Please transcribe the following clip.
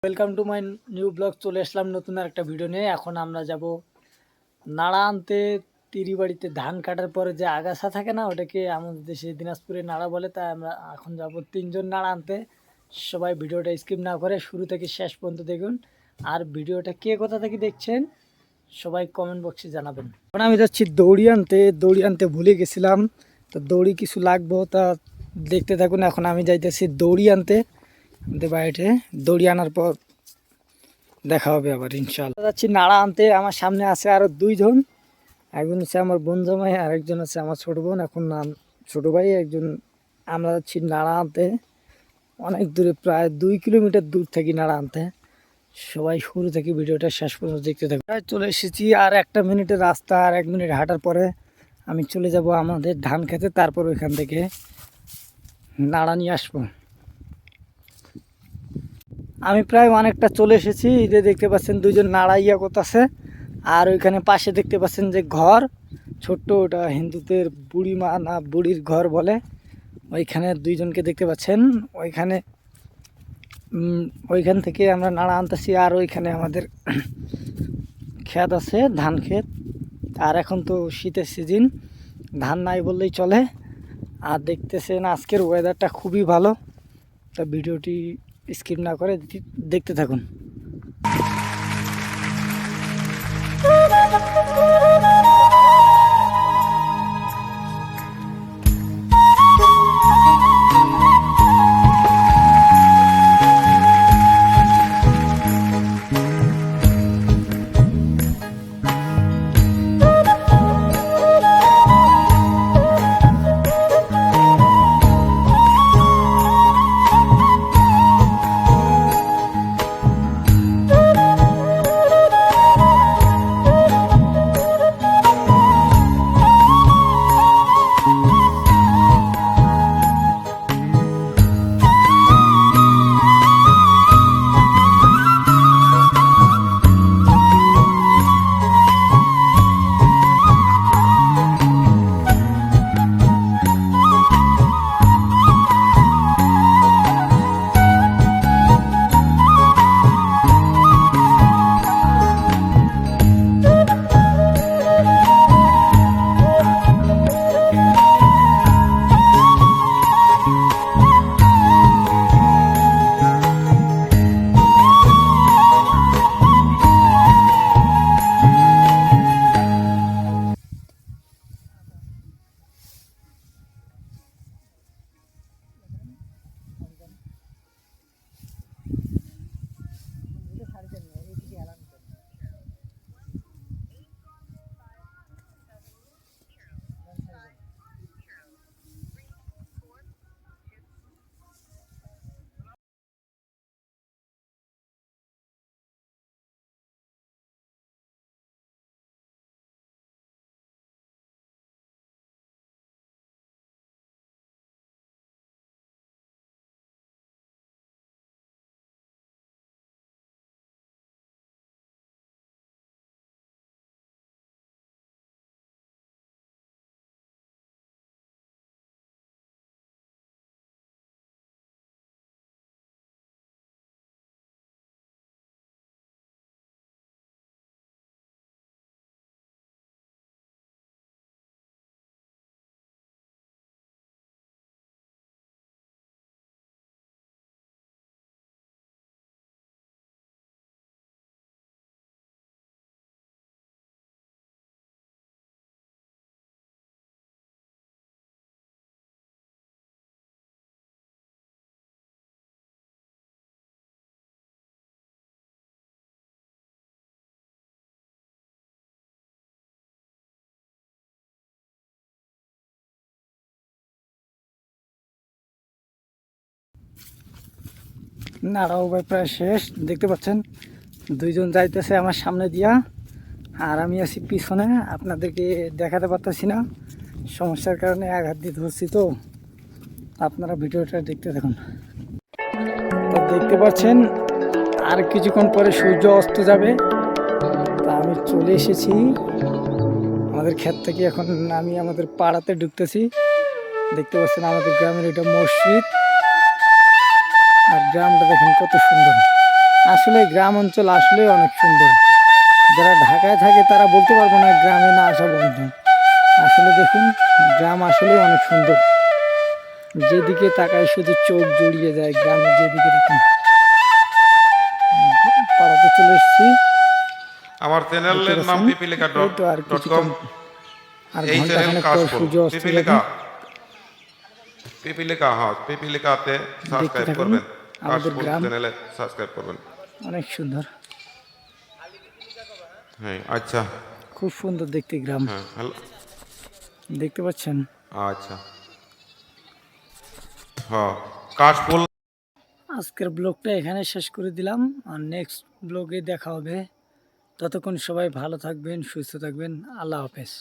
Welcome to my new blog. চলে আসলাম নতুন আর একটা ভিডিও নিয়ে। এখন আমরা যাব নাড়া আনতে। তিরি বাড়িতে ধান কাটার পরে যে আগাছা থাকে না, ওটাকে আমাদের দেশে দিনাজপুরে নাড়া বলে। তাই আমরা এখন যাব 3জন নাড়া আনতে। সবাই ভিডিওটা স্কিপ না করে শুরু থেকে শেষ পর্যন্ত দেখুন। আর ভিডিওটা কে কোথা থেকে দেখছেন সবাই কমেন্ট বক্সে জানাবেন। এখন আমি যাচ্ছি দড়ি আনতে ভুলে গেছিলাম, তো দড়ি কিছু লাগবো, তা দেখতে থাকুন। এখন আমি যাইতেছি দড়ি আনতে বাড়িতে। দড়ি আনার পর দেখা হবে আবার ইনশাল্লাহ। যাচ্ছি নাড়া আনতে। আমার সামনে আছে আরো 2জন, একজন হচ্ছে আমার বোন জামাই আর একজন আছে আমার ছোট বোন, এখন নাম ছোট ভাই একজন। আমরা যাচ্ছি নাড়া আনতে, অনেক দূরে, প্রায় 2 কিলোমিটার দূর থেকে নাড়া আনতে। সবাই শুরু থেকে ভিডিওটা শেষ পর্যন্ত দেখতে থাকবে। চলে এসেছি, আর 1 মিনিটের রাস্তা, আর 1 মিনিট হাঁটার পরে আমি চলে যাব আমাদের ধান খেতে। তারপর ওইখান থেকে নাড়া নিয়ে আসবো। আমি প্রায় অনেকটা চলে এসেছি। এই যে দেখতে পাচ্ছেন 2জন নাড়া ইয়া করতেছে। আর ওইখানে পাশে দেখতে পাচ্ছেন যে ঘর ছোট্ট, ওটা হিন্দুদের বুড়ি মা না বুড়ির ঘর বলে। ওইখানে 2জনকে দেখতে পাচ্ছেন। ওইখান থেকে আমরা নাড়া আনতেছি। আর ওইখানে আমাদের ক্ষেত আছে, ধান ক্ষেত। আর এখন তো শীতের সিজন, ধান নাই বললেই চলে। আর দেখতেছেন আজকের ওয়েদারটা খুবই ভালো। তা ভিডিওটি স্কিপ না করে দেখতে থাকুন। নাড়া উপায় প্রায় শেষ, দেখতে পাচ্ছেন 2জন যাইতেছে আমার সামনে দিয়া, আর আমি আছি পিছনে। আপনাদেরকে দেখাতে পারতেছি না, সমস্যার কারণে এক হাত দিয়ে ধরছি, তো আপনারা ভিডিওটা দেখতে থাকুন। তো দেখতে পাচ্ছেন আর কিছুক্ষণ পরে সূর্য অস্ত যাবে। তা আমি চলে এসেছি আমাদের ক্ষেত থেকে। এখন আমি আমাদের পাড়াতে ঢুকতেছি। দেখতে পাচ্ছেন আমাদের গ্রামের এটা মসজিদ, আর গ্রামটা দেখেন কত সুন্দর। আসলে গ্রাম অঞ্চল আসলে অনেক সুন্দর। যারা ঢাকায় থাকে তারা বলতে পারবো না গ্রামে না আসা বন্ধু। আসলে দেখুন, গ্রাম আসলে অনেক সুন্দর। যেদিকে তাকাই শুধু চোখ জুড়িয়ে যায়, গ্রামের যেদিকে দেখুন। পাড়াতে চলে এসেছি, আমার দেখতে চ্যানেলের নাম পাচ্ছেন। পিপিলিকা এই ডট তো আর ডট কম। কিছুক্ষণ, আর এই চ্যানেল ঘন্টাখানেক পর কাশফুল সূর্য অস্ত যাবে। পিপিলিকা, পিপিলিকা, হ্যাঁ পিপিলিকাতে দেখতে সাবস্ক্রাইব থাকুন করবেন, আমাদের কাশফুল গ্রাম চ্যানেলে সাবস্ক্রাইব করবেন। অনেক সুন্দর, হ্যাঁ আচ্ছা। খুব সুন্দর দেখতে গ্রাম। হ্যাঁ হ্যালো। দেখতে পাচ্ছেন। আচ্ছা। হ্যাঁ কাশফুল। আজকের ব্লগটা এখানে শেষ করে দিলাম, আর নেক্সট ব্লগে দেখা হবে। ততক্ষণ সবাই ভালো থাকবেন, সুস্থ থাকবেন। আল্লাহ হাফেজ।